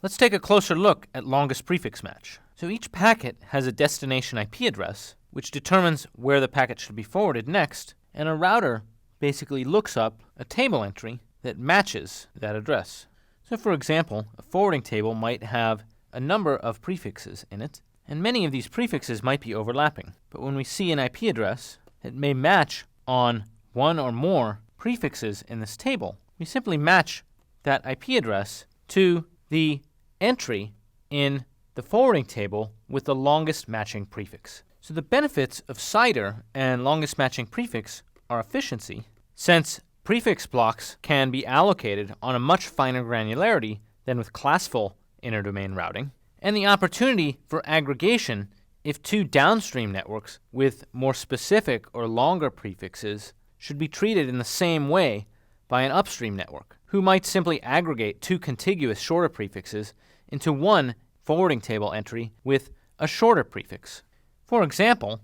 Let's take a closer look at longest prefix match. So each packet has a destination IP address, which determines where the packet should be forwarded next, and a router basically looks up a table entry that matches that address. So for example, a forwarding table might have a number of prefixes in it, and many of these prefixes might be overlapping. But when we see an IP address that may match on one or more prefixes in this table, we simply match that IP address to the entry in the forwarding table with the longest matching prefix. So the benefits of Cider and longest matching prefix are efficiency, since prefix blocks can be allocated on a much finer granularity than with classful interdomain routing, and the opportunity for aggregation if two downstream networks with more specific or longer prefixes should be treated in the same way by an upstream network, who might simply aggregate two contiguous shorter prefixes into one forwarding table entry with a shorter prefix. For example,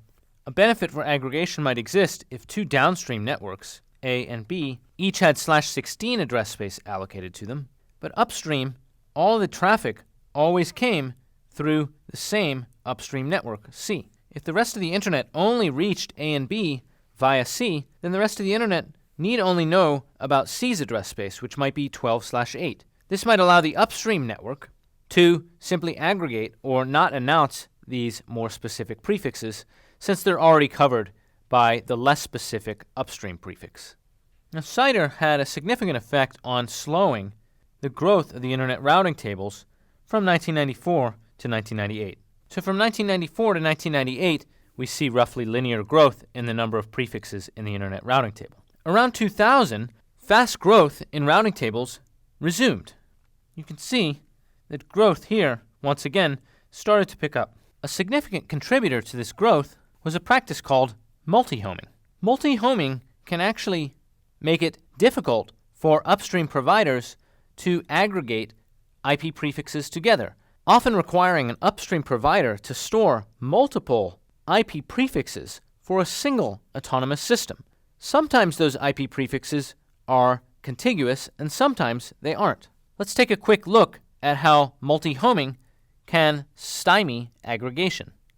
a benefit for aggregation might exist if two downstream networks, A and B, each had /16 address space allocated to them, but upstream, all the traffic always came through the same upstream network, C. If the rest of the internet only reached A and B via C, then the rest of the internet need only know about C's address space, which might be 12/8. This might allow the upstream network to simply aggregate or not announce these more specific prefixes, since they're already covered by the less specific upstream prefix. Now, Cider had a significant effect on slowing the growth of the internet routing tables from 1994 to 1998. So from 1994 to 1998, we see roughly linear growth in the number of prefixes in the internet routing table. Around 2000, fast growth in routing tables resumed. You can see that growth here, once again, started to pick up. A significant contributor to this growth was a practice called multihoming. Multihoming can actually make it difficult for upstream providers to aggregate IP prefixes together, often requiring an upstream provider to store multiple IP prefixes for a single autonomous system. Sometimes those IP prefixes are contiguous and sometimes they aren't. Let's take a quick look at how multihoming can stymie aggregation.